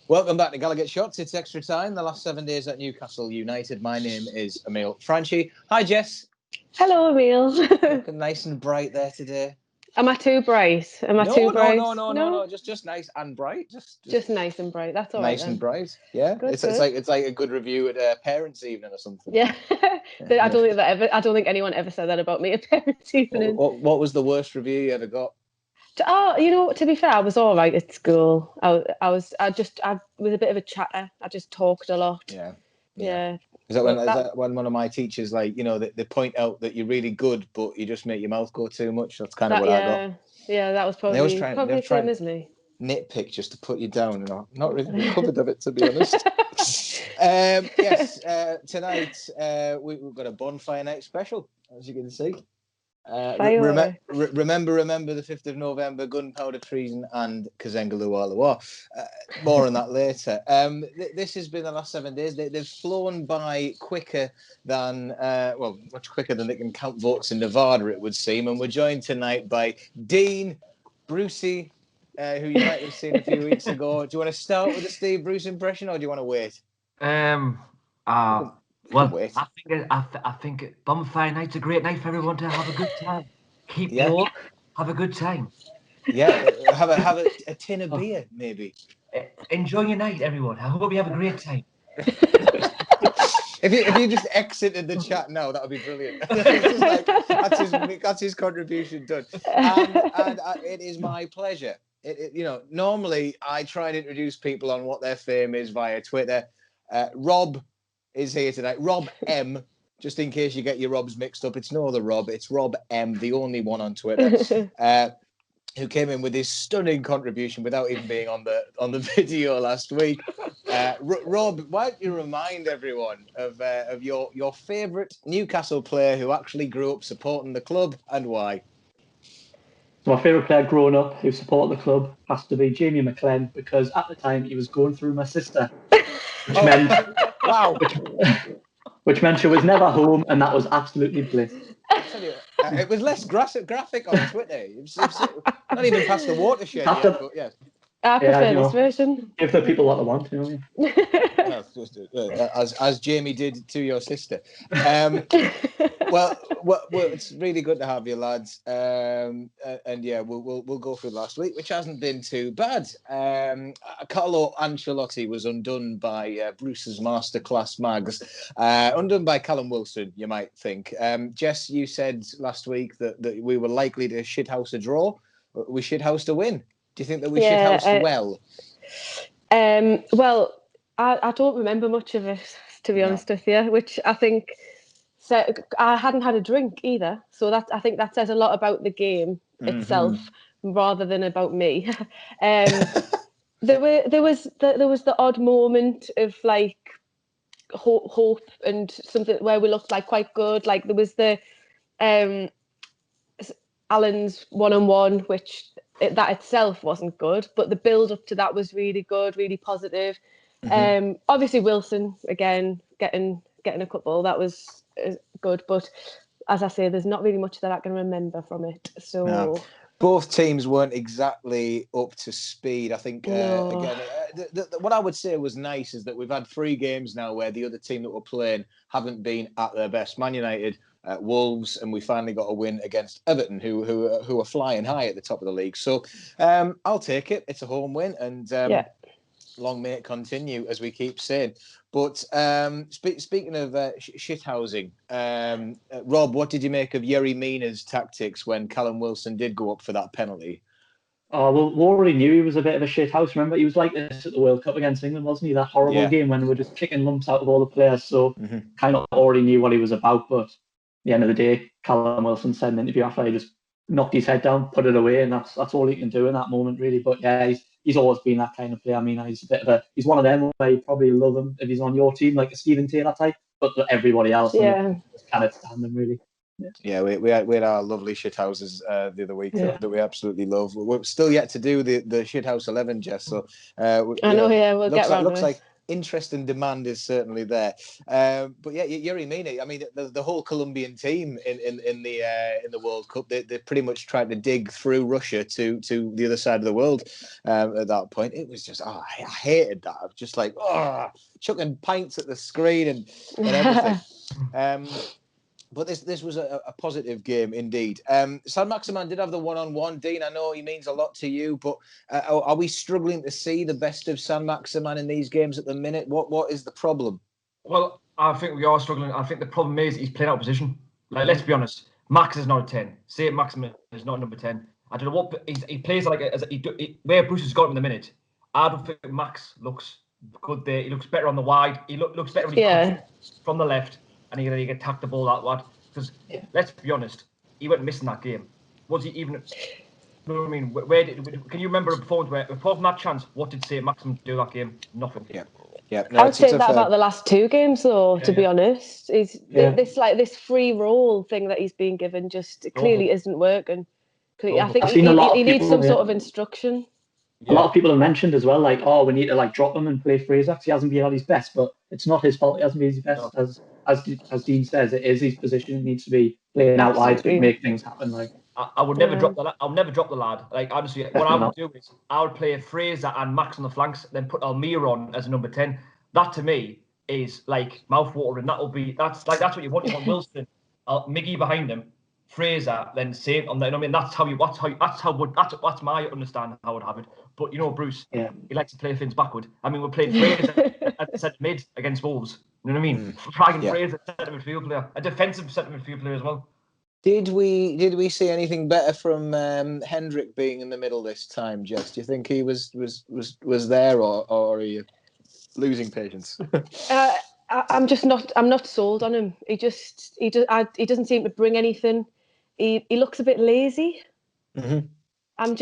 Welcome back to Gallagher Shots. It's extra time. The last 7 days at Newcastle United. My name is Emil Franchi. Hi, Jess. Hello, Emil. Looking nice and bright there today. Am I too bright? No. Just nice and bright. Just nice and bright. That's all right. Nice and bright. Yeah. Good, it's like a good review at a parents' evening or something. Yeah. I don't think anyone ever said that about me at parents' evening. What was the worst review you ever got? Oh, to be fair, I was all right at school. I was a bit of a chatter. I just talked a lot. Yeah. Is that when one of my teachers, like, they point out that you're really good, but you just make your mouth go too much? That's kind of what I got. Yeah, that was probably the same as me. Nitpick just to put you down, and I'm not really recovered of it, to be honest. Yes, tonight we've got a bonfire night special, as you can see. Remember the 5th of November, gunpowder treason and Kazengalu Alawa. More on that later. This has been the last 7 days. They've flown by quicker than, much quicker than they can count votes in Nevada, it would seem. And we're joined tonight by Dean, Brucey, who you might have seen a few weeks ago. Do you want to start with the Steve Bruce impression, or do you want to wait? Well, I think bonfire night's a great night for everyone to have a good time. Keep warm, have a good time. Yeah, have a tin of beer, maybe. Enjoy your night, everyone. I hope you have a great time. If you just exited the chat now, that would be brilliant. That's his contribution done. And it is my pleasure. Normally I try and introduce people on what their fame is via Twitter. Rob is here tonight. Rob M, just in case you get your Robs mixed up. It's no other Rob. It's Rob M, the only one on Twitter, who came in with his stunning contribution without even being on the video last week. Rob, why don't you remind everyone of your favourite Newcastle player who actually grew up supporting the club and why? My favourite player growing up who supported the club has to be Jamie McLean, because at the time he was going through my sister, which meant she was never home, and that was absolutely bliss. It was less graphic on Twitter. It's not even past the watershed yet, but yes. I prefer this version. Give the people what they want, you know. As Jamie did to your sister. Well, it's really good to have you, lads. And yeah, we'll go through last week, which hasn't been too bad. Carlo Ancelotti was undone by Bruce's masterclass mags, undone by Callum Wilson, you might think. Jess, you said last week that we were likely to shithouse a draw. We shithoused a win. Do you think that we shithoused well? Well, I don't remember much of it, to be honest with you, which I think I hadn't had a drink either. So I think that says a lot about the game itself rather than about me. There was the odd moment of like hope and something where we looked like quite good. Like there was the Alan's 1-on-1, which that itself wasn't good, but the build up to that was really good, really positive. Obviously Wilson again getting a couple, that was good, but as I say, there's not really much that I can remember from it. So no. Both teams weren't exactly up to speed. I think again, what I would say was nice is that we've had 3 games now where the other team that were playing haven't been at their best. Man United, Wolves, and we finally got a win against Everton, who are flying high at the top of the league. So I'll take it. It's a home win, and long may it continue, as we keep saying. But speaking of shithousing, Rob, what did you make of Yerry Mina's tactics when Callum Wilson did go up for that penalty? Oh, well, we already knew he was a bit of a shithouse. Remember, he was like this at the World Cup against England, wasn't he? That horrible game when we were just kicking lumps out of all the players. So kind of already knew what he was about. But at the end of the day, Callum Wilson said in an interview after he just knocked his head down, put it away, and that's all he can do in that moment, really. But yeah, he's always been that kind of player. I mean, he's one of them where you probably love him if he's on your team, like a Stephen Taylor type. But everybody else, just kind of stand him, really. Yeah, we had our lovely shithouses the other week that we absolutely love. We're still yet to do the shithouse 11, Jess. So we'll get around to it. interest and demand is certainly there. But yeah, Yuri Mina, I mean, the whole Colombian team in the World Cup, they pretty much tried to dig through Russia to the other side of the world. At that point, it was just, I hated that. I was just like, chucking pints at the screen and everything. But this was a positive game indeed. San Maximan did have the one-on-one. Dean, I know he means a lot to you, but are we struggling to see the best of San Maximan in these games at the minute? What is the problem? Well, I think we are struggling. I think the problem is he's playing out of position. Like, let's be honest, Max is not a 10. Say Maximan is not number 10. I don't know what he plays like where Bruce has got him in the minute. I don't think Max looks good there. He looks better on the wide. He looks better when he cuts from the left. And he can tack the ball that wide. Because let's be honest, he went missing that game. Was he even? You know what I mean? Can you remember a performance where, apart from that chance, what did St. Maxim do that game? Nothing. Yeah. No, I would say that about the last two games, though. To be honest, this free roll thing that he's being given just clearly isn't working. I think he needs some sort of instruction. A lot of people have mentioned as well, like, we need to drop him and play Fraser because he hasn't been at his best. But it's not his fault. He hasn't been at his best. As Dean says, it is his position. He needs to be playing out wide to make things happen. Like, I would never drop the. I'll never drop the lad. Like, honestly, what I would do is I would play Fraser and Max on the flanks, then put Almira on as a number 10. That to me is like mouthwatering. That's what you want. You want Wilson, Miggy behind him, Fraser, then Saint on there. I mean, that's my understanding how I would have it. But you know, Bruce, he likes to play things backward. I mean, we're playing Fraser at centre mid against Wolves. You know what I mean? Fragging Fraser, centre midfield player, a defensive centre midfield player as well. Did we see anything better from Hendrick being in the middle this time, Jess? Do you think he was there, or are you losing patience? I'm not sold on him. He doesn't seem to bring anything. He looks a bit lazy. Mm-hmm. He's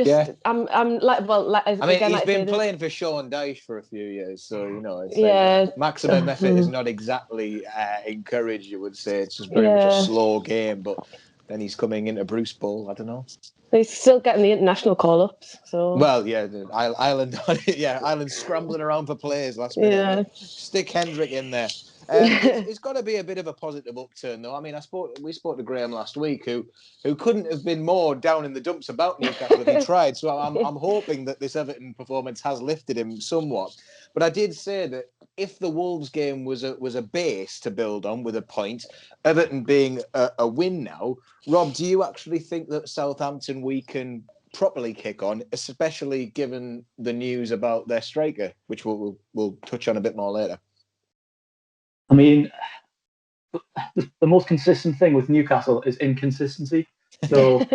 been playing for Sean Dyche for a few years, so you know, it's like maximum effort is not exactly encouraged. You would say it's just very much a slow game, but then he's coming into Bruce Bowl. I don't know. He's still getting the international call-ups. So Ireland scrambling around for players last minute. Yeah. Stick Hendrick in there. It's got to be a bit of a positive upturn, though. I mean, we spoke to Graham last week, who couldn't have been more down in the dumps about Newcastle if he tried. So I'm hoping that this Everton performance has lifted him somewhat. But I did say that if the Wolves game was a base to build on with a point, Everton being a win now, Rob, do you actually think that Southampton we can properly kick on, especially given the news about their striker, which we'll touch on a bit more later? I mean, the most consistent thing with Newcastle is inconsistency. So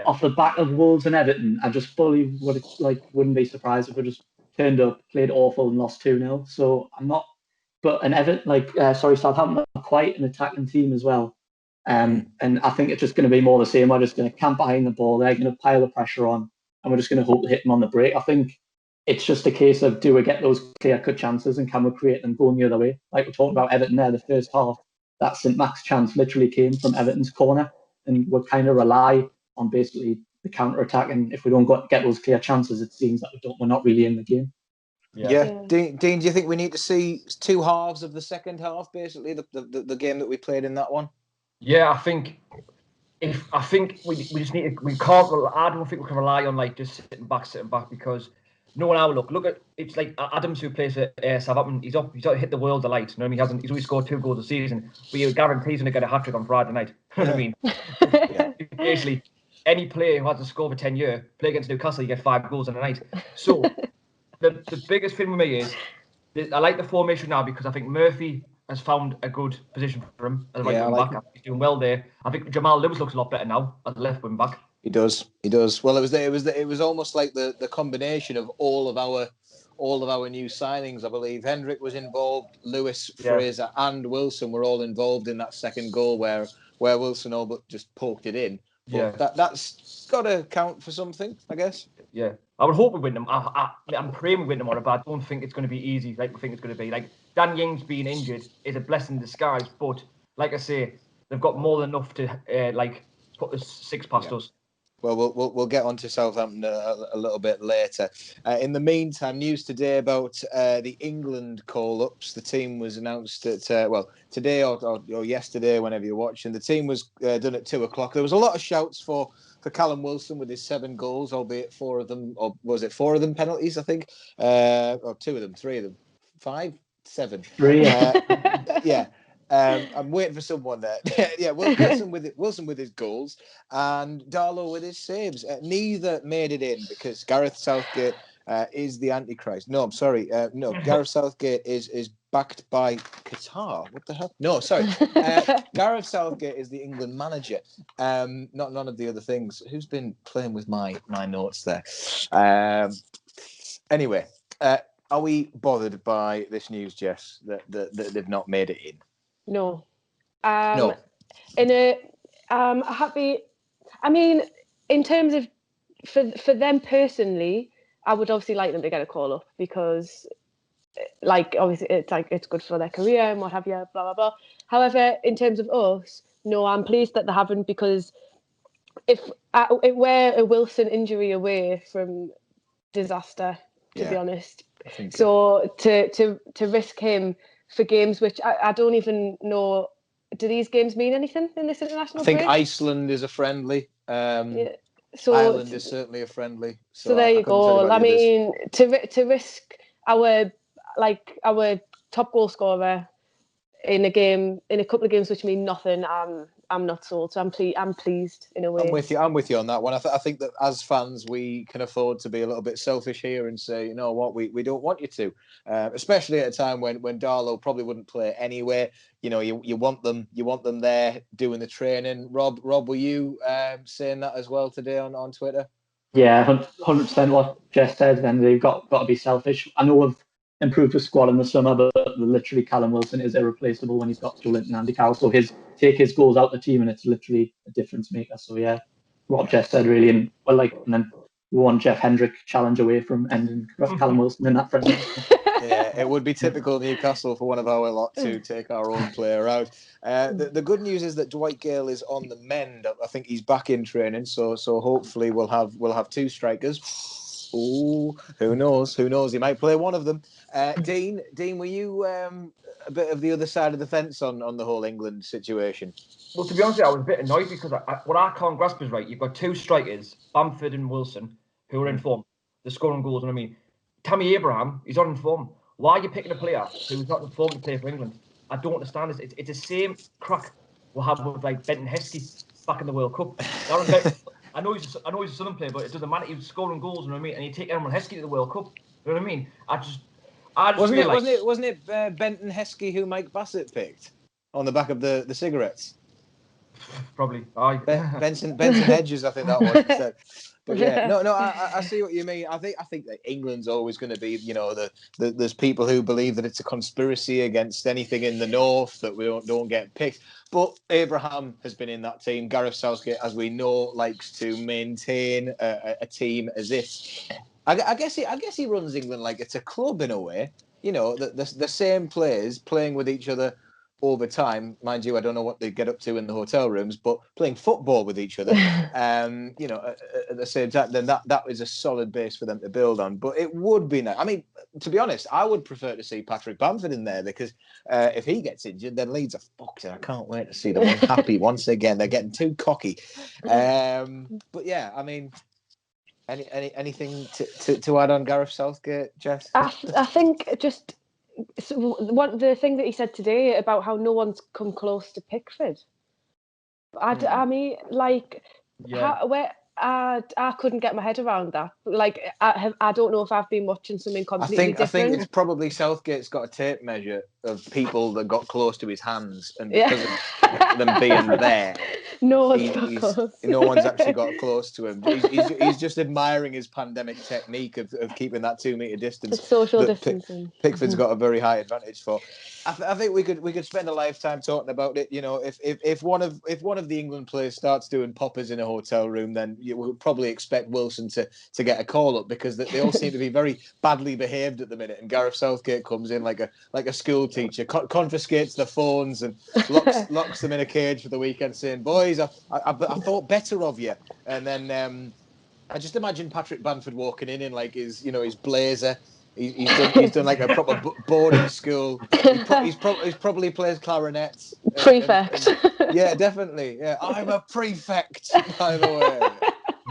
off the back of Wolves and Everton, I just fully wouldn't be surprised if we just turned up, played awful and lost 2-0. So I'm not, but an Everton, Southampton are quite an attacking team as well. And I think it's just going to be more the same. We're just going to camp behind the ball. They're going to pile the pressure on, and we're just going to hope to hit them on the break. I think it's just a case of, do we get those clear-cut chances and can we create them going the other way? Like we talked about Everton there, the first half, that St. Max chance literally came from Everton's corner, and we kind of rely on basically the counter-attack. And if we don't get those clear chances, it seems that we're not really in the game. Yeah. Dean, do you think we need to see two halves of the second half, basically, the game that we played in that one? Yeah, I think we just need to, we can't. I don't think we can rely on just sitting back because no one will look at it's like Adams who plays at Southampton. He's hit the world of light. You know what I mean? He's only scored 2 goals a season, but you guarantee he's going to get a hat trick on Friday night. You know what I mean? Basically, any player who hasn't scored for 10 years play against Newcastle, you get 5 goals in a night. So the biggest thing with me is I like the formation now because I think Murphy has found a good position for him as a right wing back. He's doing well there. I think Jamal Lewis looks a lot better now as a left wing back. He does. Well, it was almost like the combination of all of our new signings. I believe Hendrick was involved, Lewis, Fraser, and Wilson were all involved in that second goal where Wilson all but just poked it in. But that's got to count for something, I guess. Yeah, I would hope we win them. I'm praying we win them, but I don't think it's going to be easy like we think it's going to be. Like Dan Ying's being injured is a blessing in disguise, but like I say, they've got more than enough to put the 6 past us. Well, we'll get on to Southampton a little bit later. In the meantime, news today about the England call-ups. The team was announced at today or yesterday, whenever you're watching. The team was done at 2:00. There was a lot of shouts for Callum Wilson with his 7 goals, albeit 4 of them, or was it 4 of them penalties? I think, or 2 of them, 3 of them, 5, 7. 3. Yeah. I'm waiting for someone there. Yeah, Wilson with his goals and Darlow with his saves. Neither made it in because Gareth Southgate is the Antichrist. No, I'm sorry. No, Gareth Southgate is backed by Qatar. What the hell? No, sorry. Gareth Southgate is the England manager. Not none of the other things. Who's been playing with my notes there? Anyway, are we bothered by this news, Jess, that they've not made it in? No. No. Happy. I mean, in terms of for them personally, I would obviously like them to get a call up because, like, obviously it's good for their career and what have you, blah blah blah. However, in terms of us, no, I'm pleased that they haven't because if we're a Wilson injury away from disaster, to be honest. I think so. To risk him for games which I don't even know. Do these games mean anything in this international break? I think Iceland is a friendly. So Ireland is certainly a friendly. So there you go. I mean, to risk our top goal scorer in a couple of games which mean nothing, I'm not sold. So I'm pleased in a way. I'm with you on that one. I think that as fans we can afford to be a little bit selfish here and say, you know what, we don't want you to, especially at a time when Darlow probably wouldn't play anyway. You know, you want them there doing the training. Rob, were you saying that as well today on Twitter? Yeah, 100% what Jess said. Then they've got to be selfish. I know we've improved the squad in the summer, but literally Callum Wilson is irreplaceable when he's got Joe Linton and Andy Carroll. So take his goals out the team, and it's literally a difference maker. So yeah, what Jeff said really, and then we want Jeff Hendrick challenge away from ending Callum Wilson in that friendly. Yeah, it would be typical Newcastle for one of our lot to take our own player out. The good news is that Dwight Gale is on the mend. I think he's back in training, so hopefully we'll have 2 strikers. Oh, who knows? He might play one of them. Dean, were you a bit of the other side of the fence on the whole England situation? Well, to be honest with you, I was a bit annoyed because what I can't grasp is, right, you've got 2 strikers, Bamford and Wilson, who are in form. They're scoring goals, and I mean, Tammy Abraham, he's not in form. Why are you picking a player who's not in form to play for England? I don't understand this. It's the same crack we'll have with like Benton Heskey back in the World Cup. I know he's a Southern player, but it doesn't matter. He was scoring goals, you know what I mean? And you take Aaron Heskey to the World Cup, you know what I mean? I just wasn't it Benton Heskey who Mike Bassett picked on the back of the cigarettes? Probably. Aye. Benson Hedges, I think that was instead. But yeah, no, I see what you mean. I think that England's always going to be, you know, there's people who believe that it's a conspiracy against anything in the north that we don't get picked. But Abraham has been in that team. Gareth Southgate, as we know, likes to maintain a team as if. I guess he runs England like it's a club in a way. You know, the same players playing with each other over time. Mind you, I don't know what they get up to in the hotel rooms, but playing football with each other, you know, at the same time, then that is a solid base for them to build on. But it would be nice. I mean, to be honest, I would prefer to see Patrick Bamford in there because if he gets injured, then Leeds are fucked. I can't wait to see them unhappy once again. They're getting too cocky. But yeah, I mean, anything to add on Gareth Southgate, Jess? I think just. So the thing that he said today about how no one's come close to Pickford. I mean, like, I couldn't get my head around that. Like, I don't know if I've been watching something completely different. I think it's probably Southgate's got a tape measure of people that got close to his hands, and because of them being there, no one's actually got close to him. He's just admiring his pandemic technique of keeping that 2 meter distance. The social distancing. Pickford's got a very high advantage for. I think we could spend a lifetime talking about it. You know, if one of the England players starts doing poppers in a hotel room, then you would probably expect Wilson to get a call up because they all seem to be very badly behaved at the minute. And Gareth Southgate comes in like a school teacher, confiscates their phones and locks them in a cage for the weekend, saying, "Boys, I thought better of you." And then I just imagine Patrick Bamford walking in like his blazer. He's done like a proper boarding school. He's probably plays clarinet. Prefect. Yeah, definitely. Yeah, I'm a prefect, by the way.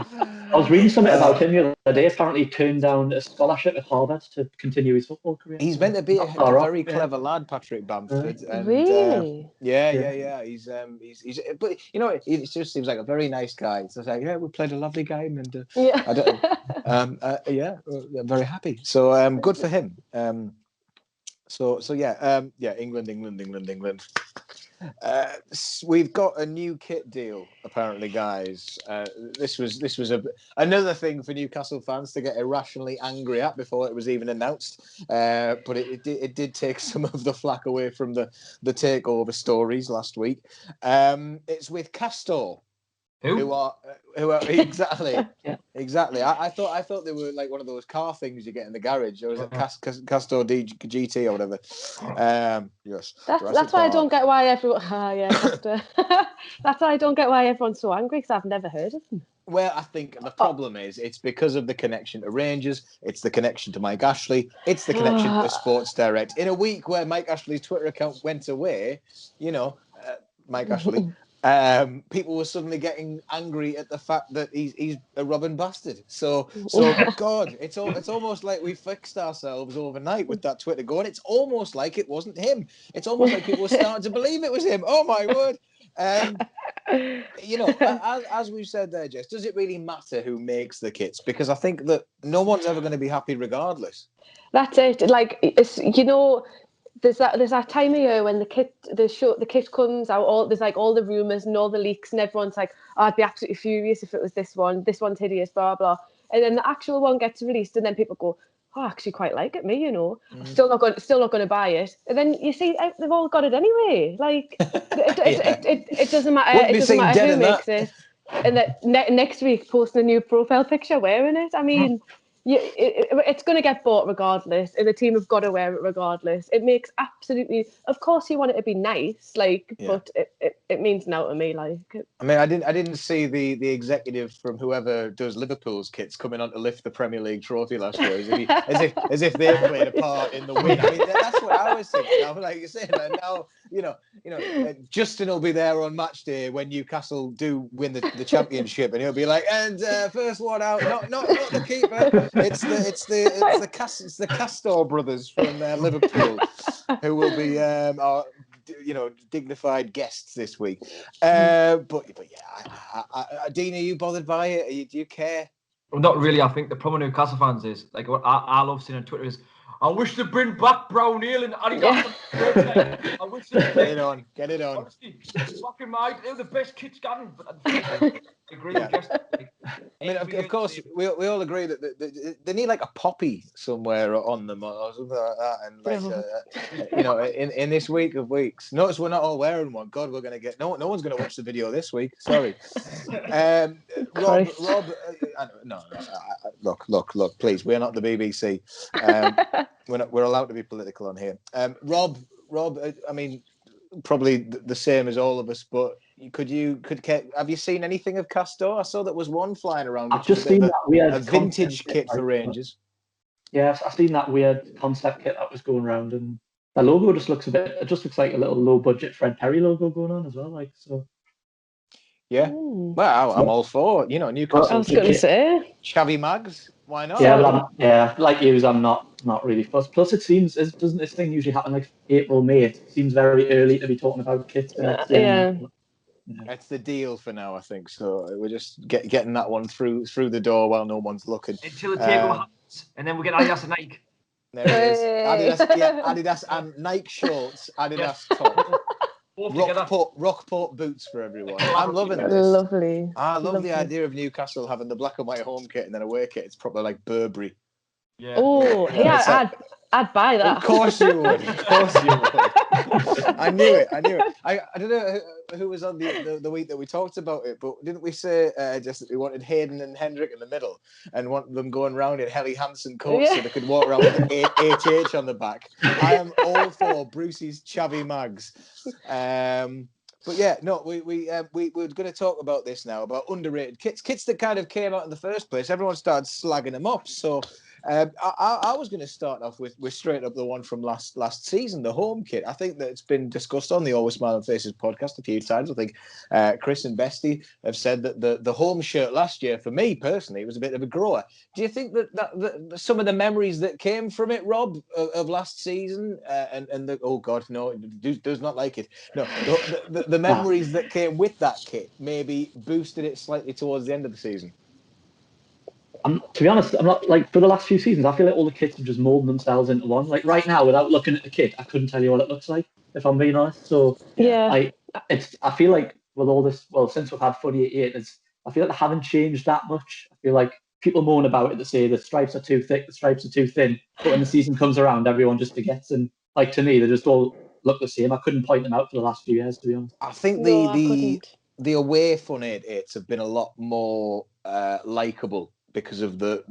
I was reading something about him the other day. Apparently, he turned down a scholarship at Harvard to continue his football career. He's meant to be a very clever lad, Patrick Bamford. And, really? Yeah. He's but it just seems like a very nice guy. It's just like, we played a lovely game, and I'm very happy. So good for him. England. We've got a new kit deal, apparently, guys. This was another thing for Newcastle fans to get irrationally angry at before it was even announced. But it did take some of the flack away from the takeover stories last week. It's with Castor. Who are exactly? Exactly. I thought they were like one of those car things you get in the garage, or is it Castor GT or whatever? Yes. That's why I don't get why everyone. Castor. That's why I don't get why everyone's so angry, because I've never heard of them. Well, I think the problem is it's because of the connection to Rangers. It's the connection to Mike Ashley. It's the connection to Sports Direct. In a week where Mike Ashley's Twitter account went away, Mike Ashley. People were suddenly getting angry at the fact that he's a robbing bastard. So God, it's almost like we fixed ourselves overnight with that Twitter going. It's almost like it wasn't him. It's almost like people were starting to believe it was him. Oh my word! As we've said there, Jess, does it really matter who makes the kits? Because I think that no one's ever going to be happy regardless. That's it. Like there's that time of year when the kit comes out. There's like all the rumours and all the leaks, and everyone's like, I'd be absolutely furious if it was this one. This one's hideous, blah blah. And then the actual one gets released, and then people go, I actually quite like it. I'm still not going to buy it. And then you see they've all got it anyway. Like it doesn't matter. It doesn't matter who makes it. And then next week posting a new profile picture wearing it. I mean. It's going to get bought regardless, and the team have got to wear it regardless. It makes absolutely, of course, you want it to be nice, but it means no to me. Like, I mean, I didn't see the executive from whoever does Liverpool's kits coming on to lift the Premier League trophy last year, as if they played a part in the win. I mean, that's what I was thinking. I'm like you're saying, like now, Justin will be there on match day when Newcastle do win the championship, and he'll be like, and first one out, not the keeper. It's the Castor brothers from Liverpool who will be our dignified guests this week. But yeah, Dean, are you bothered by it? Do you care? Well, not really. I think the problem with Newcastle fans is like what I love seeing on Twitter is, I wish to bring back Brown Ale and Adidas. I wish to get it on. Honestly, fucking mate, they're the best kids going. But I agree. Yeah. I mean, of course, we all agree that they need like a poppy somewhere on them or something like that. And like, in this week of weeks, notice we're not all wearing one. God, we're gonna get no one's gonna watch the video this week. Sorry, Rob. Look, please, we're not the BBC. We're allowed to be political on here. Rob. I mean, probably the same as all of us, but. Have you seen anything of Castor? I saw that was one flying around. I've just seen that weird vintage kit for Rangers. Yeah, I've seen that weird concept kit that was going around, and the logo just looks like a little low budget Fred Perry logo going on as well. Like so. Yeah. Well, I'm all for Newcastle. I was going to say Chavy Mags. Why not? Yeah, like you, I'm not really fussed. Plus, it seems doesn't this thing usually happen like April, May? It seems very early to be talking about kits. It's the deal for now, I think. So we're just getting that one through the door while no one's looking. Until the takeover happens, and then we get Adidas and Nike. There it is. Adidas and Nike shorts, Adidas top. Rockport boots for everyone. I'm loving this. Lovely. I love the idea of Newcastle having the black and white home kit and then away kit. It's proper like Burberry. Yeah. Oh, yeah. I'd buy that. Of course you would. Of course you would. I knew it. I don't know who was on the week that we talked about it, but didn't we say just that we wanted Hayden and Hendrick in the middle and want them going round in Helly Hansen coats so they could walk around with HH on the back? I am all for Brucey's chavvy mags. But yeah, no, we're going to talk about this now, about underrated kits that kind of came out in the first place. Everyone started slagging them up. So I was going to start off with straight up the one from last season, the home kit. I think that it's been discussed on the Always Smile on Faces podcast a few times. I think Chris and Bestie have said that the home shirt last year, for me personally, was a bit of a grower. Do you think that some of the memories that came from it, Rob, of last season, and the, oh God, no, it does not like it. No, the memories that came with that kit maybe boosted it slightly towards the end of the season? To be honest, I'm not like for the last few seasons. I feel like all the kits have just molded themselves into one. Like right now, without looking at the kit, I couldn't tell you what it looks like if I'm being honest. So yeah, I feel like with all this, well, since we've had Funny 88, I feel like they haven't changed that much. I feel like people moan about it. They say the stripes are too thick, the stripes are too thin. But when the season comes around, everyone just forgets. And like to me, they just all look the same. I couldn't point them out for the last few years, to be honest. I think the away Funny 88s have been a lot more likable because of the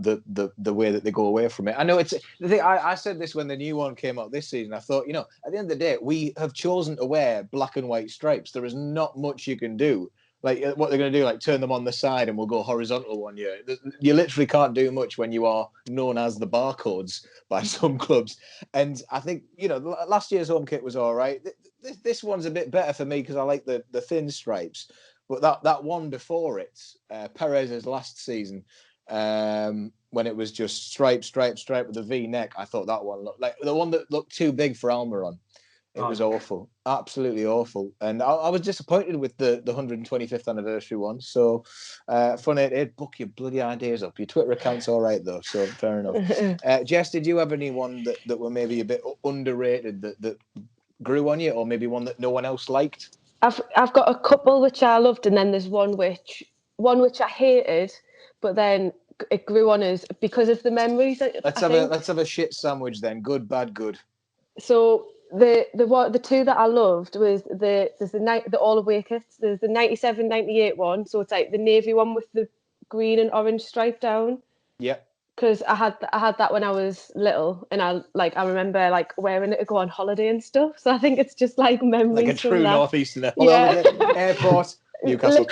way that they go away from it. I know it's the thing. I said this when the new one came out this season. I thought, at the end of the day, we have chosen to wear black and white stripes. There is not much you can do. Like what they're going to do, like turn them on the side and we'll go horizontal one year. You literally can't do much when you are known as the barcodes by some clubs. And I think, last year's home kit was all right. This one's a bit better for me because I like the thin stripes. But that one before it, Perez's last season, when it was just stripe with a V-neck, I thought that one looked like the one that looked too big for Almiron. It was awful, absolutely awful, and I was disappointed with the 125th anniversary one. So, Funny 88, book your bloody ideas up. Your Twitter account's all right though, so fair enough. Jess, did you have anyone that were maybe a bit underrated that grew on you, or maybe one that no one else liked? I've got a couple which I loved, and then there's one which I hated, but then it grew on us because of the memories. Let's have a shit sandwich then. Good, bad, good. So the two that I loved was there's the all away kits. There's the 97, 98 one. So it's like the navy one with the green and orange stripe down. Yep. Because I had that when I was little, and I remember like wearing it to go on holiday and stuff. So I think it's just like memories. Like a true northeasterner. Yeah. Airport, Newcastle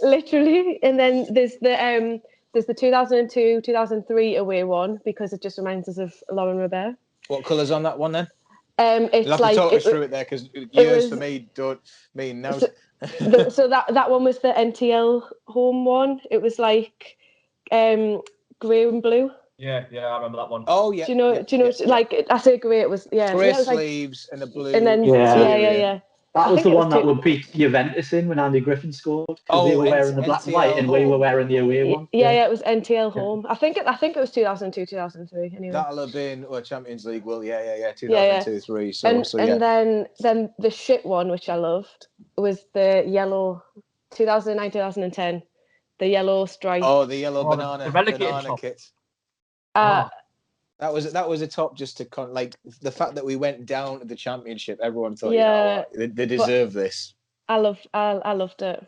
literally. And then there's the 2002, 2003 away one because it just reminds us of Lauren Robert. What colour's on that one then? It's You'll have to talk us through it there because years for me don't mean now. So that one was the NTL home one. It was like grey and blue. Yeah, I remember that one. Oh yeah. Do you know? Like I say, grey. It was grey sleeves and a blue. And then yeah. That was the one that would beat Juventus in when Andy Griffin scored. Because they were wearing the black and white, and we were wearing the away one. Yeah, it was NTL home. I think it was 2002, 2003. Anyway, that'll have been Champions League. Well, 2002, 3. And then the shit one, which I loved, was the yellow 2009, 2010, the yellow stripe. Oh, the yellow banana kit. That was a top just to like the fact that we went down to the championship. Everyone thought, they deserve this. I loved it.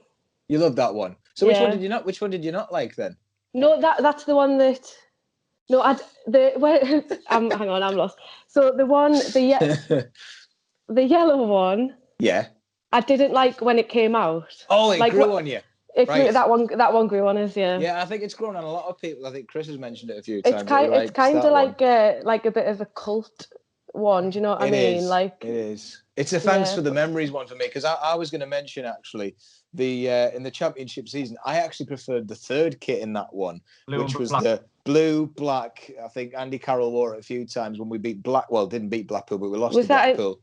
You loved that one. So which one did you not like then? No, that's the one that. No, hang on, I'm lost. So the yellow one. Yeah. I didn't like when it came out. Oh, it grew on you. That one grew on us, yeah. Yeah, I think it's grown on a lot of people. I think Chris has mentioned it a few times. It's kind of like a bit of a cult one. Do you know what I mean? Like it is. It's a thanks for the memories one for me because I was going to mention actually the in the championship season I actually preferred the third kit in that one, which was the blue black. I think Andy Carroll wore it a few times when we beat didn't beat Blackpool, but we lost to Blackpool.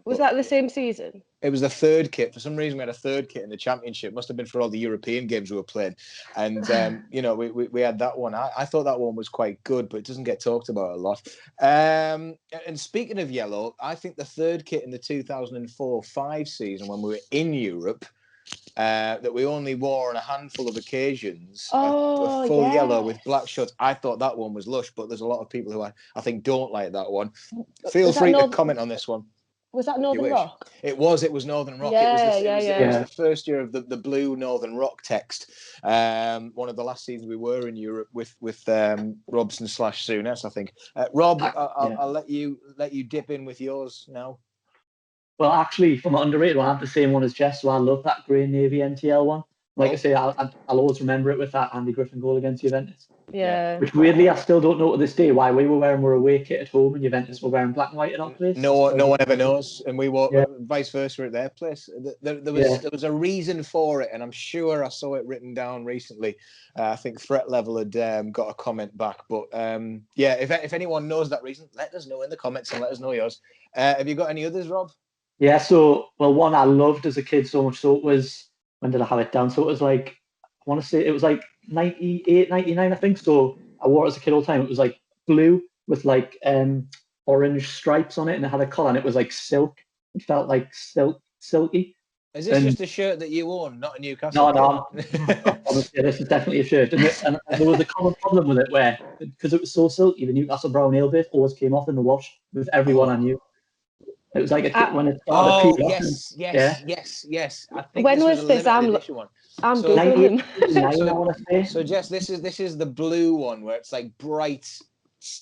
Was that the same season? It was the third kit. For some reason, we had a third kit in the championship. Must have been for all the European games we were playing. And, we had that one. I thought that one was quite good, but it doesn't get talked about a lot. And speaking of yellow, I think the third kit in the 2004-5 season when we were in Europe that we only wore on a handful of occasions. Oh, a full yellow yes. with black shorts. I thought that one was lush, but there's a lot of people who I think don't like that one. Feel Was that free to comment on this one. Was that Northern Rock? It was Northern Rock. Yeah, it was the first year of the blue Northern Rock text. One of the last seasons we were in Europe with Robson / Souness, I think. Rob, I'll let you dip in with yours now. Well, actually, from underrated, I have the same one as Jess, so I love that grey navy NTL one. Like I say, I'll always remember it with that Andy Griffin goal against Juventus. Yeah. Which weirdly, I still don't know to this day why we were wearing our away kit at home and Juventus were wearing black and white at our place. No one ever knows, and we were vice versa at their place. There was a reason for it, and I'm sure I saw it written down recently. I think Threat Level had got a comment back, but if anyone knows that reason, let us know in the comments and let us know yours. Have you got any others, Rob? Yeah, so, one I loved as a kid so much, so it was, when did I have it down? So it was like, I want to say it was like 98, 99, I think. So I wore it as a kid all the time. It was like blue with like orange stripes on it, and it had a collar, and it was like silk. It felt like silky. Is this just a shirt that you own, not a Newcastle? No. Honestly, this is definitely a shirt. And there was a common problem with it where, because it was so silky, the Newcastle brown ale bit always came off in the wash with everyone I knew. It was like when it started. Yes. I think when was this? I'm googling him. So Jess, this is the blue one where it's like bright,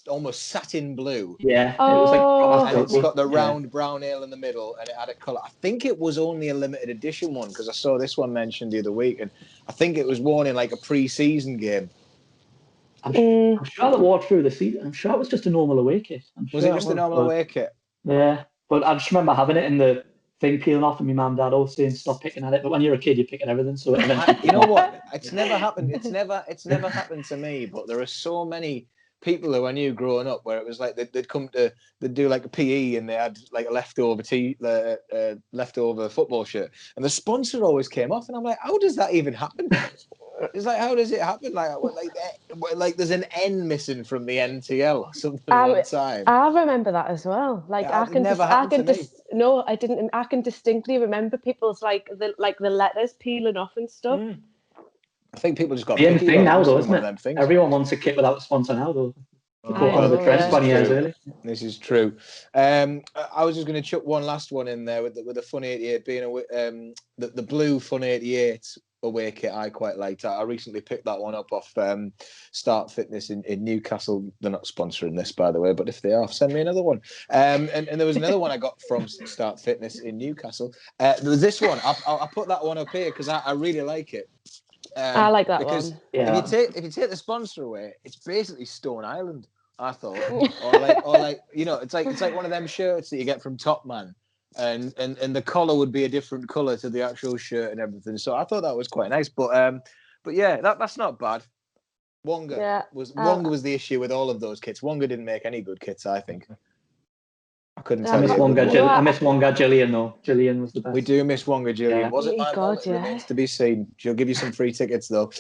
almost satin blue. Yeah. It was like, and it's got the round brown ale in the middle, and it had a colour. I think it was only a limited edition one because I saw this one mentioned the other week, and I think it was worn in like a pre-season game. I'm sure that wore through the season. I'm sure it was just a normal away kit. Was it just a normal away kit? Yeah. But I just remember having it in the thing peeling off, and my mum and dad always saying stop picking at it. But when you're a kid, you're picking everything. So you know what? It's never happened. It's never happened to me. But there are so many people who I knew growing up where it was like they'd do like a PE and they had like a leftover football shirt, and the sponsor always came off, and I'm like, how does that even happen? It's like, how does it happen? Like there's an N missing from the NTL or something all the time. I remember that as well. Like I can distinctly remember people's like the letters peeling off and stuff. I think people just got the thing now, though, isn't it? Everyone wants a kit without a sponsor now, though. The 20 years early. This is true. I was just going to chuck one last one in there with the Fun 88 being the blue Fun 88 away kit. I quite liked. I recently picked that one up off Start Fitness in Newcastle. They're not sponsoring this, by the way, but if they are, send me another one. And there was another one I got from Start Fitness in Newcastle. There was this one. I'll put that one up here because I really like it. I like that because one. If you take the sponsor away, it's basically Stone Island. I thought, or like it's like one of them shirts that you get from Top Man. And the collar would be a different color to the actual shirt and everything. So I thought that was quite nice. But yeah, that's not bad. Wonga was the issue with all of those kits. Wonga didn't make any good kits, I think. I couldn't tell you. I miss Wonga Gillian though. Gillian was the best. We do miss Wonga Gillian. Yeah. Was it my God, remains to be seen. She'll give you some free tickets though.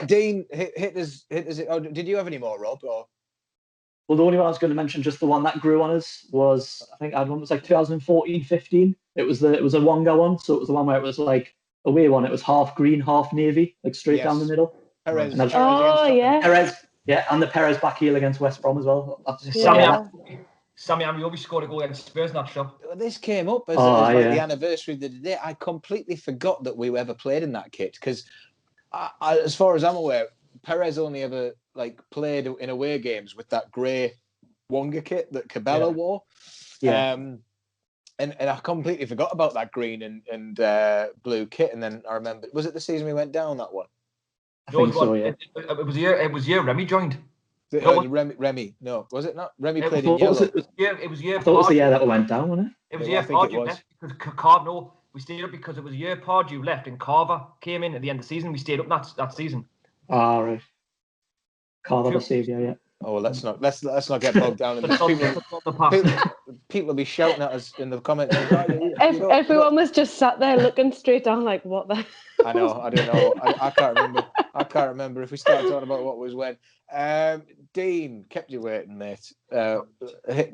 Dean, hit us. Oh, did you have any more, Rob? Or? Well, the only one I was going to mention, just the one that grew on us, was I think I had one. It was like 2014-15. It was a Wonga one, so it was the one where it was like away one. It was half green, half navy, like straight down the middle. Perez. Perez, and the Perez back heel against West Brom as well. Sammy Amiobi scored a goal against Spurs in that shop. This came up as the anniversary of the day. I completely forgot that we ever played in that kit because, as far as I'm aware, Perez only ever played in away games with that grey Wonga kit that Cabela wore. Yeah. And I completely forgot about that green and blue kit. And then I remember, was it the season we went down that one? I think so, yeah. It was year Remy joined. Remy, no, was it not? Remy played in yellow. It was year. I thought it was the year that went down, wasn't it? It was year Pardew left because Carver. We stayed up because it was year Pardew left and Carver came in at the end of the season. We stayed up that season. Ah, right. Carver the saviour, yeah. Oh, well, let's not get bogged down in this. People will be shouting at us in the comments. Everyone was just sat there looking straight down, like, what the? I know. I don't know. I can't can't remember if we start talking about what was when. Dean, kept you waiting, mate.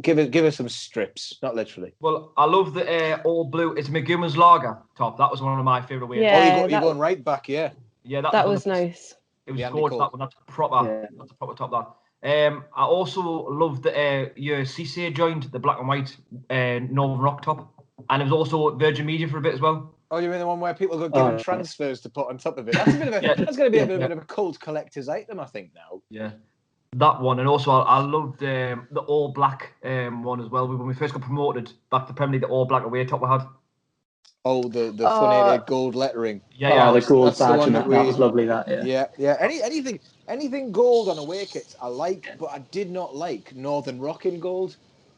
Give us some strips, not literally. Well, I love the all blue. It's McGowan's Lager top. That was one of my favourite ways. Yeah, you're going right back, yeah. Yeah, that was nice. It was gorgeous. That one. That's proper. That's a proper top. That. I also love the your Cisse joint, the black and white Northern Rock top, and it was also Virgin Media for a bit as well. Oh, you mean the one where people got given transfers to put on top of it? That's a bit of a. That's going to be a bit of a cult collector's item, I think now. Yeah, that one, and also I loved the all black one as well. When we first got promoted back to Premier League, the all black away top we had. Oh, the funny gold lettering. Yeah, the gold badge, that was lovely. Yeah. Anything gold on away kits I like, but I did not like Northern Rock in gold.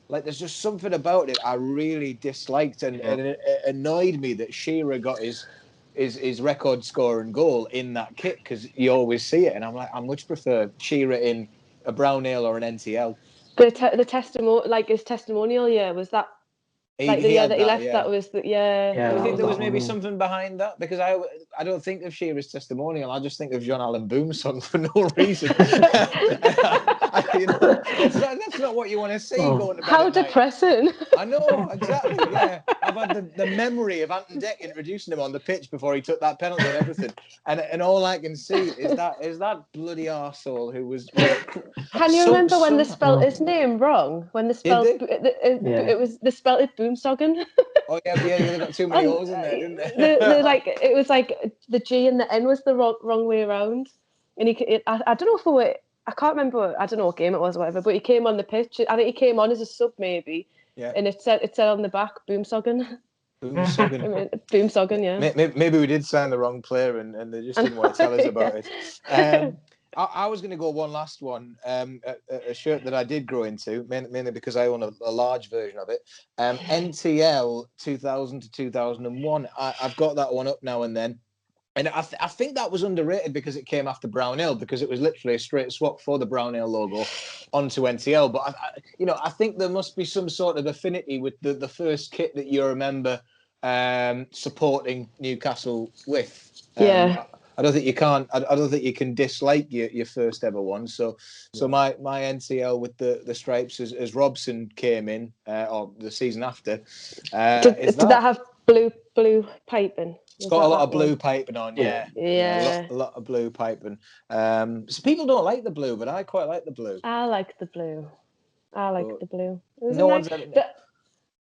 Like, there's just something about it I really disliked, and it annoyed me that Shearer got his record score and goal in that kit, because you always see it, and I'm like, I much prefer Shearer in a brown ale or an NTL. The testimonial, like his testimonial year, was that like the year that he left? Yeah. That was the I think there was maybe something behind that, because I don't think of Shearer's testimonial. I just think of John Allen Boom's song for no reason. That's not what you want to see. Going to bed how depressing! I know, exactly. Yeah, I've had the memory of Ant and Dec introducing him on the pitch before he took that penalty and everything, and all I can see is that bloody arsehole who was. Can you remember when they spelled his name wrong? When they spelled it was they spelled it Boomsoggen. Oh yeah, they got too many O's in there, didn't they? It was like the G and the N was the wrong way around, and I don't know if I can't remember. I don't know what game it was or whatever. But he came on the pitch. I think he came on as a sub maybe. Yeah. And it said on the back Boomsoggen. Boomsoggen, yeah. Maybe we did sign the wrong player and they just didn't want to tell us about it. I was going to go one last one. A shirt that I did grow into, mainly because I own a large version of it. NTL 2000 to 2001. I've got that one up now and then. And I think that was underrated because it came after Brown Ale, because it was literally a straight swap for the Brown Ale logo onto NTL. But I think there must be some sort of affinity with the first kit that you remember supporting Newcastle with. I don't think you can. I don't think you can dislike your first ever one. So my NCL with the stripes as Robson came in, or the season after. Did that have blue piping? It's got a lot of blue piping on, yeah. A lot of blue piping. So people don't like the blue, but I quite like the blue. I like the blue. It was no one's ever.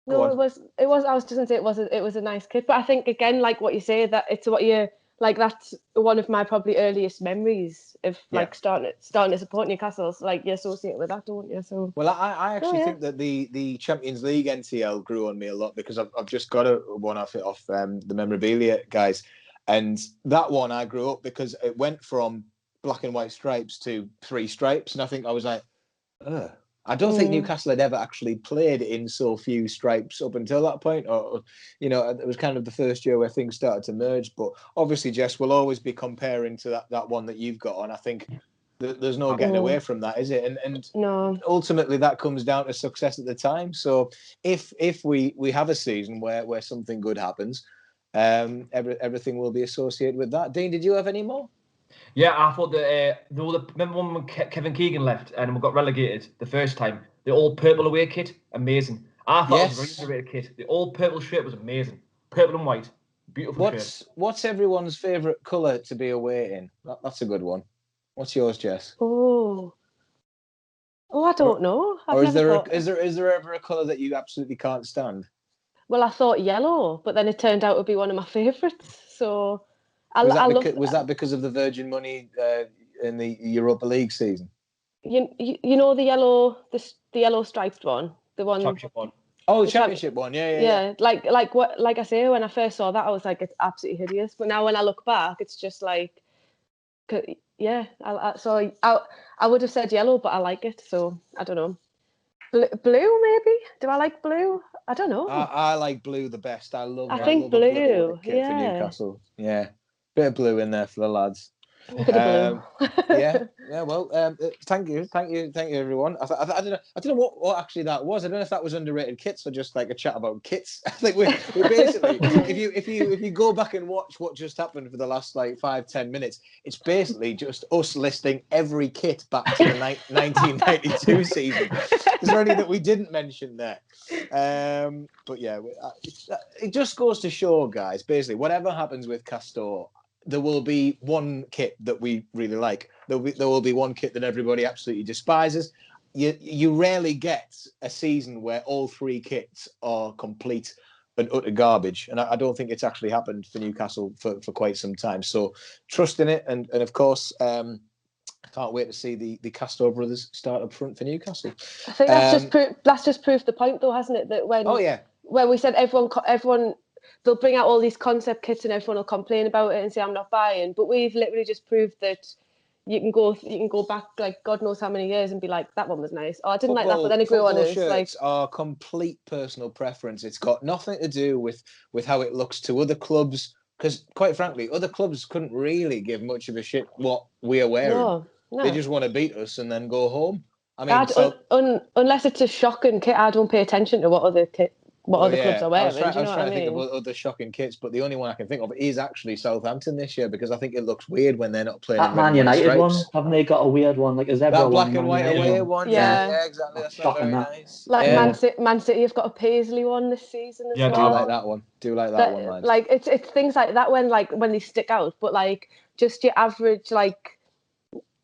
No, it was. I was just gonna say it was a nice kit, but I think again, like what you say, that it's what you like. That's one of my probably earliest memories of like starting to support Newcastle. So, like you associate with that, don't you? So well, I actually think that the Champions League NTL grew on me a lot, because I've just got one off the memorabilia guys, and that one I grew up because it went from black and white stripes to 3 stripes, and I think I was like, ugh. I don't think Newcastle had ever actually played in so few stripes up until that point, or it was kind of the first year where things started to merge. But obviously, Jess, will always be comparing to that one that you've got on. I think there's no getting away from that, is it? And no. Ultimately, that comes down to success at the time. So if we have a season where something good happens, everything will be associated with that. Dean, did you have any more? Yeah, I thought remember when Kevin Keegan left and we got relegated the first time? The all purple away kit, amazing. I thought it was a very underrated kit. The all purple shirt was amazing. Purple and white, beautiful shirt. What's everyone's favourite colour to be away in? That's a good one. What's yours, Jess? Oh, I don't know. Is there ever a colour that you absolutely can't stand? Well, I thought yellow, but then it turned out to be one of my favourites. So. Was that because of the Virgin money in the Europa League season? You know the yellow striped one, the one. Championship one. Oh, the championship one, yeah. Like I say, when I first saw that, I was like, it's absolutely hideous. But now when I look back, it's just like, yeah. I would have said yellow, but I like it, so I don't know. Blue, maybe? Do I like blue? I don't know. I like blue the best. I love blue. Kit for Newcastle. Yeah. Bit of blue in there for the lads. A bit of blue. Yeah. Well, thank you, everyone. I don't know what actually that was. I don't know if that was underrated kits or just like a chat about kits. I think we basically, if you go back and watch what just happened for the last like 5-10 minutes, it's basically just us listing every kit back to the 1992 season. Is there any that we didn't mention there? But yeah, it just goes to show, guys. Basically, whatever happens with Castor, there will be one kit that we really like. There will be one kit that everybody absolutely despises. You rarely get a season where all three kits are complete and utter garbage. And I don't think it's actually happened for Newcastle for quite some time. So trust in it. And of course, I can't wait to see the Castor brothers start up front for Newcastle. I think that's just proved the point, though, hasn't it? That when we said everyone they'll bring out all these concept kits and everyone will complain about it and say I'm not buying, but we've literally just proved that you can go back like God knows how many years and be like, that one was nice. Oh, I didn't like that, but then I grew on it. Shirts are complete personal preference. It's got nothing to do with how it looks to other clubs, because quite frankly, other clubs couldn't really give much of a shit what we are wearing. No. They just want to beat us and then go home. I mean, unless it's a shocking kit, I don't pay attention to what other clubs are wearing. I was trying to think of other shocking kits, but the only one I can think of is actually Southampton this year, because I think it looks weird when they're not playing. That Man United one, haven't they got a weird one, like a zebra that black one, and white away one? Yeah, exactly. That's not very nice. Like Man City have got a Paisley one this season as well. I like that one. Do like that one, man. Like it's things like that when they stick out, but like just your average like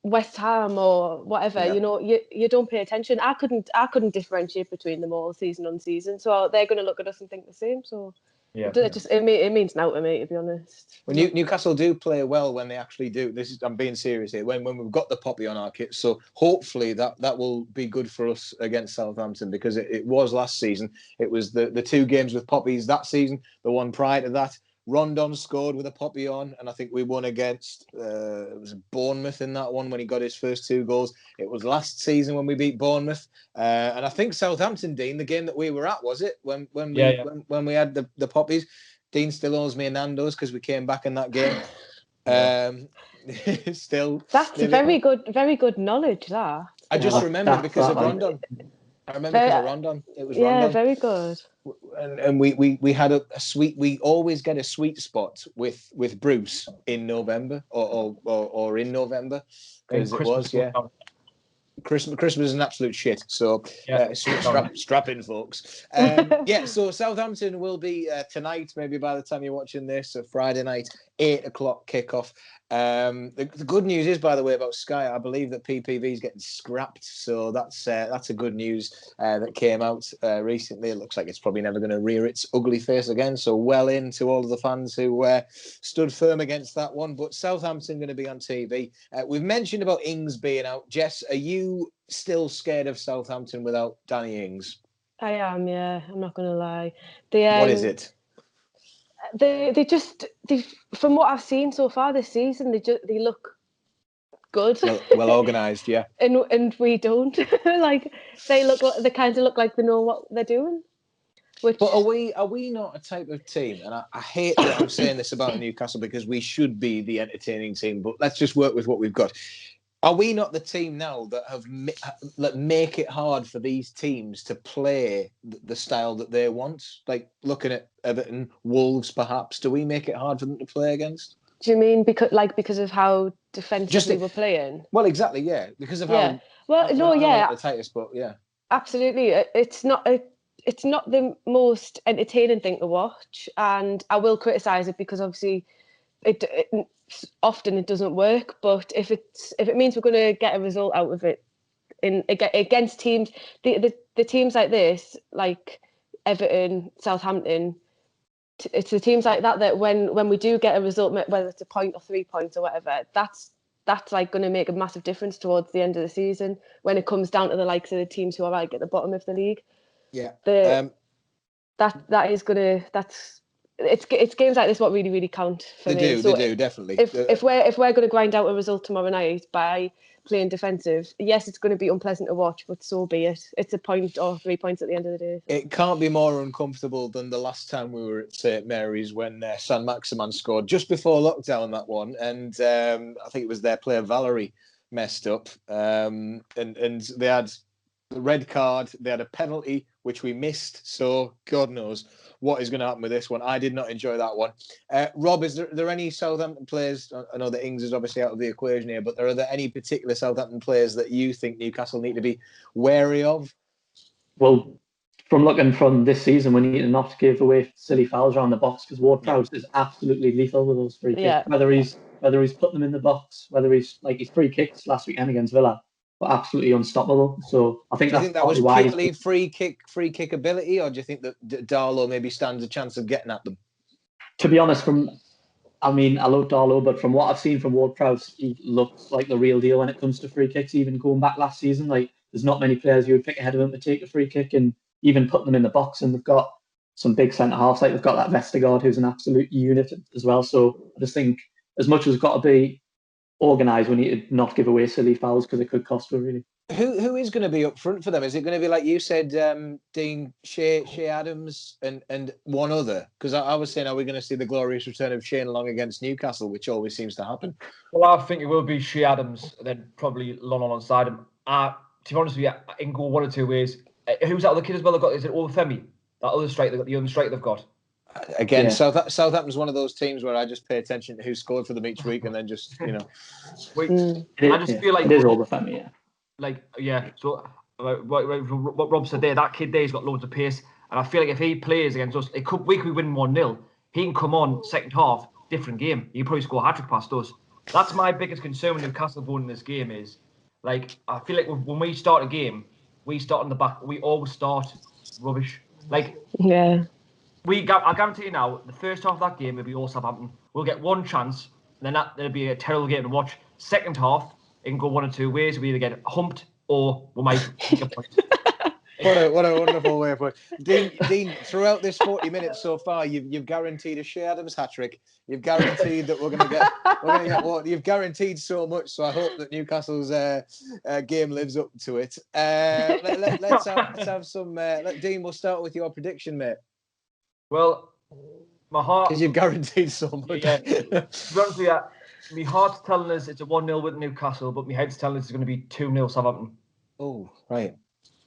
West Ham or whatever, you don't pay attention. I couldn't differentiate between them all season on season, so they're going to look at us and think the same. So it means now to me, to be honest. Well, Newcastle do play well when they actually do. I'm being serious here. When we've got the poppy on our kit, so hopefully that will be good for us against Southampton, because it was last season. It was the two games with poppies that season. The one prior to that, Rondon scored with a poppy on, and I think we won against it was Bournemouth in that one when he got his first 2 goals. It was last season when we beat Bournemouth, and I think Southampton, Dean, the game that we were at, was it when we had the poppies? Dean still owes me a Nando's because we came back in that game. Still, that's very good knowledge. That I just remembered because of Rondon. I remember because of Rondon. It was Rondon. Yeah, very good. And we had a sweet. We always get a sweet spot with Bruce in November or in November, because it was Christmas is an absolute shit. So strap in, folks. So Southampton will be tonight. Maybe by the time you're watching this, a Friday night, 8 o'clock kickoff. The good news is, by the way, about Sky, I believe that PPV is getting scrapped. So that's a good news that came out recently. It looks like it's probably never going to rear its ugly face again. So well into all of the fans who stood firm against that one. But Southampton going to be on TV. We've mentioned about Ings being out. Jess, are you still scared of Southampton without Danny Ings? I am, yeah. I'm not going to lie. What is it? They from what I've seen so far this season, they look good, well organised, yeah. and we don't. Like they kind of look like they know what they're doing. But are we not a type of team? And I hate that I'm saying this about Newcastle, because we should be the entertaining team. But let's just work with what we've got. Are we not the team now that make it hard for these teams to play the style that they want? Like looking at Everton, Wolves, perhaps. Do we make it hard for them to play against? Do you mean because of how defensively we're playing? Well, exactly, yeah. Because of how. Well, the tightest, but yeah. Absolutely, it's not the most entertaining thing to watch, and I will criticise it because obviously often it doesn't work, but if it means we're going to get a result out of it against teams, the teams like this, like Everton, Southampton, it's the teams like that when we do get a result, whether it's a point or 3 points or whatever, that's like going to make a massive difference towards the end of the season when it comes down to the likes of the teams who are like at the bottom of the league. Yeah. That's it's games like this what really count for me. They do definitely. If we're going to grind out a result tomorrow night by playing defensive, yes, it's going to be unpleasant to watch, but so be it. It's a point or 3 points at the end of the day. So. It can't be more uncomfortable than the last time we were at St Mary's when San Maximan scored just before lockdown, that one, and I think it was their player Valerie messed up, and they had the red card, they had a penalty which we missed, so God knows what is going to happen with this one. I did not enjoy that one. Rob, is there any Southampton players? I know that Ings is obviously out of the equation here, but are there any particular Southampton players that you think Newcastle need to be wary of? Well, from looking from this season, we need to not give away silly fouls around the box, because Ward-Prowse is absolutely lethal with those free kicks. Yeah. Whether he's put them in the box, whether his free kicks last weekend against Villa were absolutely unstoppable. So I think do you think that was why purely free kick ability, or do you think that Darlow maybe stands a chance of getting at them? To be honest, I love Darlow, but from what I've seen from Ward-Prowse, he looks like the real deal when it comes to free kicks. Even going back last season, like there's not many players you would pick ahead of him to take a free kick and even put them in the box. And they've got some big centre halves, like they've got that Vestergaard who's an absolute unit as well. So I just think as much as it's got to be organised, we need to not give away silly fouls because it could cost us really. Who is going to be up front for them? Is it going to be like you said, Dean, Shea Adams and one other? Because I was saying, are we going to see the glorious return of Shane Long against Newcastle, which always seems to happen? Well, I think it will be Shea Adams, and then probably Long onside him. To be honest with you, it can go one or two ways. Who's that other kid as well? They've got, is it Olufemi? That other striker, the other striker they've got. Again, yeah. Southampton's one of those teams where I just pay attention to who scored for them each week, and then just I just feel like it is Olufemi, yeah. So what Rob said there, that kid there's got loads of pace, and I feel like if he plays against us, we could win 1-0. He can come on second half, different game. He can probably score a hat-trick past us. That's my biggest concern with Newcastle going in this game is, like, I feel like when we start a game, we start in the back. We always start rubbish. Like, yeah. I guarantee you now, the first half of that game will be all Southampton. We'll get one chance, and then that'll be a terrible game to watch. Second half, it can go one or two ways. We either get humped or we might take a point. What a wonderful way of putting it. Dean, throughout this 40 minutes so far, you've guaranteed a Shea Adams hat-trick. You've guaranteed that we're going to get what? You've guaranteed so much, so I hope that Newcastle's game lives up to it. Let's have some... Dean, we'll start with your prediction, mate. Well, my heart... Because you've guaranteed so much. Yeah. To be honest with you, my heart's telling us it's a 1-0 with Newcastle, but my head's telling us it's going to be 2-0 Southampton. Oh, right.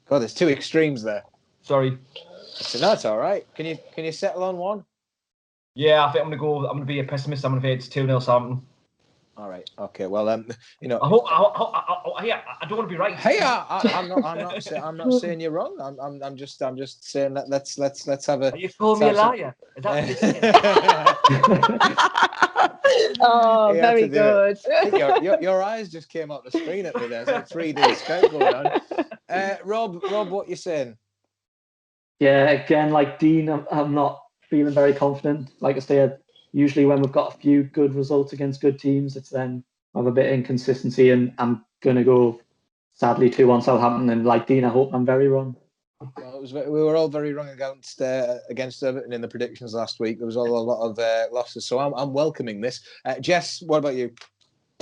God, there's two extremes there. Sorry. So that's all right. Can you settle on one? Yeah, I think I'm going to be a pessimist. I'm going to say it's 2-0 Southampton. All right. Okay. Well, I don't want to be right. Hey, I'm not saying you're wrong. I'm just saying that let's have a. Are you calling me a liar? Is that what you're saying? Oh, very good. Your eyes just came up the screen at me. There's like 3D scope going on. Rob, what you saying? Yeah, again, like Dean, I'm not feeling very confident. Like I said, usually when we've got a few good results against good teams, it's then I have a bit of inconsistency, and I'm gonna go sadly 2-1 Southampton. And like Dean, I hope I'm very wrong. Well, we were all very wrong against Everton in the predictions last week. There was a lot of losses, so I'm welcoming this. Jess, what about you?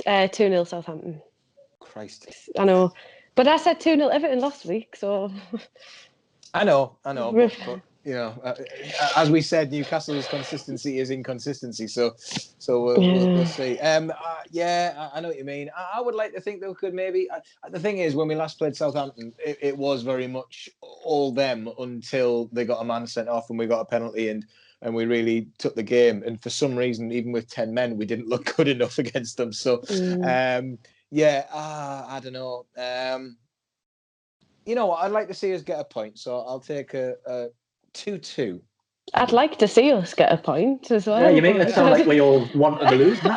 2-0 Southampton. Christ, I know, but I said 2-0 Everton last week, so. I know, but you know, as we said, Newcastle's consistency is inconsistency. So we'll see. I know what you mean. I would like to think they could maybe. The thing is, when we last played Southampton, it was very much all them until they got a man sent off and we got a penalty and we really took the game. And for some reason, even with 10 men, we didn't look good enough against them. So, I don't know. You know what? I'd like to see us get a point. So I'll take a 2-2. I'd like to see us get a point as well. Yeah, you make it sound like we all want to lose now.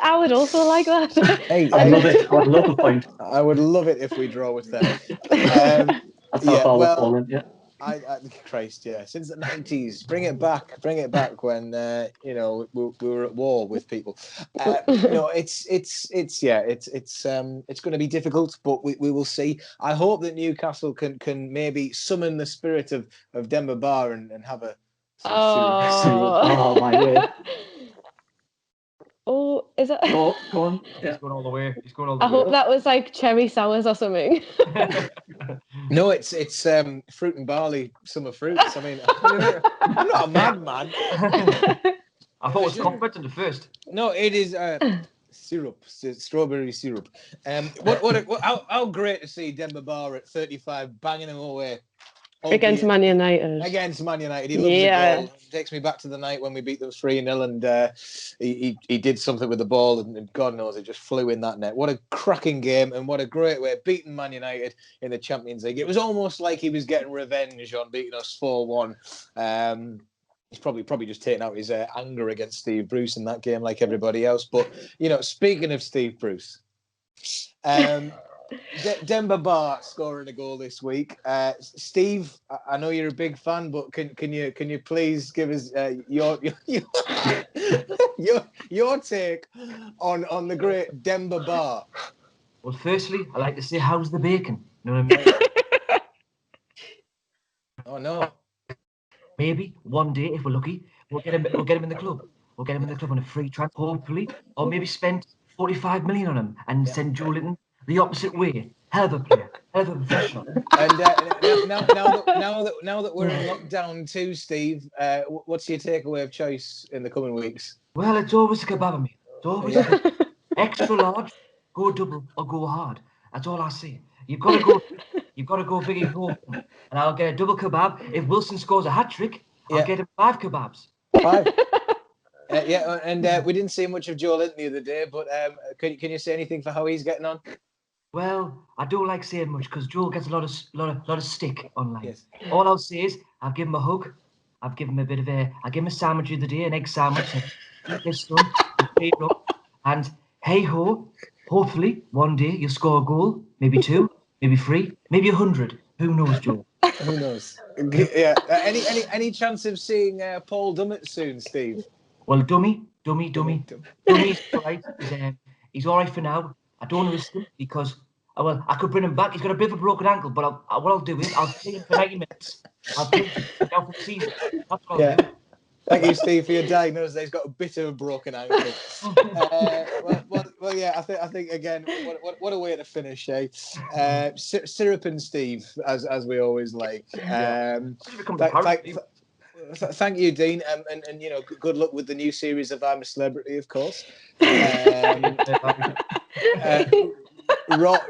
I would also like that. Hey, I'd love it. I'd love a point. I would love it if we draw with them. That's how far we're falling, yeah. Christ, yeah, since the 90s, bring it back when we were at war with people. It's going to be difficult, but we will see. I hope that Newcastle can maybe summon the spirit of Demba Ba and have a Oh my word. Oh, is it? Go on. He's going all the way. He's going all the way. I hope that was like cherry sours or something. No, it's fruit and barley, summer fruits. I mean, I'm not a madman. I thought it was competent at first. No, it is syrup, strawberry syrup. How great to see Demba Ba at 35 banging him away. Against Man United. Against Man United. He loves the goal. It takes me back to the night when we beat them 3-0 and he did something with the ball and God knows it just flew in that net. What a cracking game and what a great way of beating Man United in the Champions League. It was almost like he was getting revenge on beating us 4-1. He's probably just taking out his anger against Steve Bruce in that game like everybody else. But, speaking of Steve Bruce... Demba Ba scoring a goal this week. Steve, I know you're a big fan, but can you please give us your take on the great Demba Ba? Well, firstly, I like to say, how's the bacon? You know what I mean? Oh no. Maybe one day, if we're lucky, we'll get him in the club. We'll get him in the club on a free transfer, hopefully, or maybe spend 45 million on him and send Joe Linton the opposite way. Hell of a player, hell of a professional. And now that we're in lockdown too, Steve, what's your takeaway of choice in the coming weeks? Well, it's always a kebab, mate. It's always extra large, go double or go hard. That's all I say. You've got to go big and go. And I'll get a double kebab. If Wilson scores a hat trick, I'll get him 5 kebabs. 5. We didn't see much of Joe Linton the other day, but can you say anything for how he's getting on? Well, I don't like saying much because Joel gets a lot of stick online. Yes. All I'll say is I've given him a hug. I've given him I gave him a sandwich the other day, an egg sandwich. His son, and hey ho, hopefully one day you'll score a goal, maybe 2, maybe 3, maybe 100. Who knows, Joel? Who knows? Yeah. Any chance of seeing Paul Dummett soon, Steve? Well, Dummy's all right. He's all right for now. I don't want to risk him because, I could bring him back. He's got a bit of a broken ankle, but what I'll do is I'll play him for 90 minutes. I'll play him for the season. That's what I'll do. Thank you, Steve, for your diagnosis. He's got a bit of a broken ankle. Yeah. I think again, what a way to finish, eh? Syrup and Steve, as we always like. Thank you, Dean, and good luck with the new series of I'm a Celebrity, of course. Rob,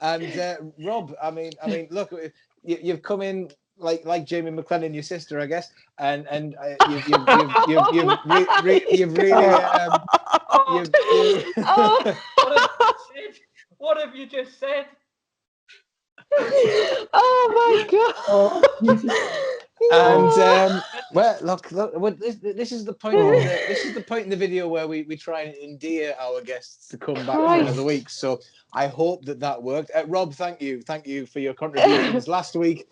I mean, look, you've come in like Jamie McLennan, your sister, I guess, and you've really. What have you just said? Oh my god! And well, look, this is the point. This is the point in the video where we try and endear our guests to come back for another week. So I hope that worked. Rob, thank you for your contributions last week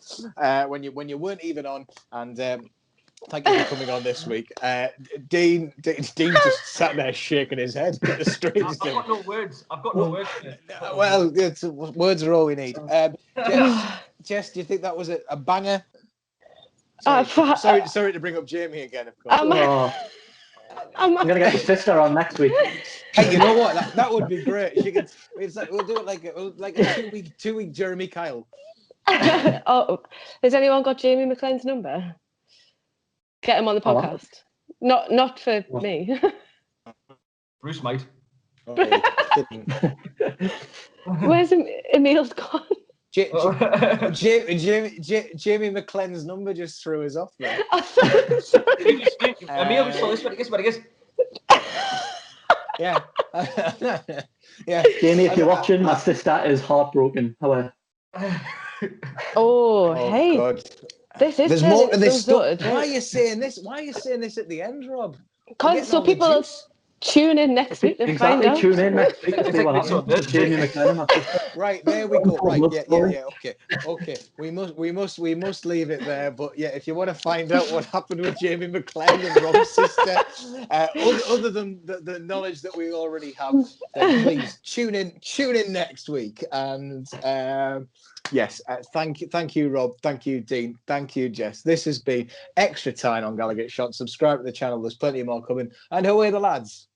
when you weren't even on, and thank you for coming on this week. Dean just sat there shaking his head. I've got no words. Well, words are all we need. Jess, do you think that was a banger? Sorry to bring up Jamie again, of course. I'm going to get your sister on next week. Hey, you know what? That would be great. We'll do it like a 2-week Jeremy Kyle. Has anyone got Jamie McLean's number? Get him on the podcast. Not for me. Bruce might. Where's Emil's gone? Jamie McLean's number just threw us off there. Emil, guess what? Yeah. Yeah. Jamie, if you're watching, my sister is heartbroken. Hello. Hey. God. There's more to this stuff. Why are you saying this? Why are you saying this at the end, Rob? Because so people Tune in next week to find out. Tune in next week to see what happens. Jamie McLennan. Right, there we go. Right, yeah. Okay. We must leave it there. But yeah, if you want to find out what happened with Jamie McLean and Rob's sister, other than the knowledge that we already have, then please tune in next week. And yes, thank you, Rob. Thank you, Dean. Thank you, Jess. This has been Extra Time on Gallagher Shot. Subscribe to the channel. There's plenty more coming. And away the lads.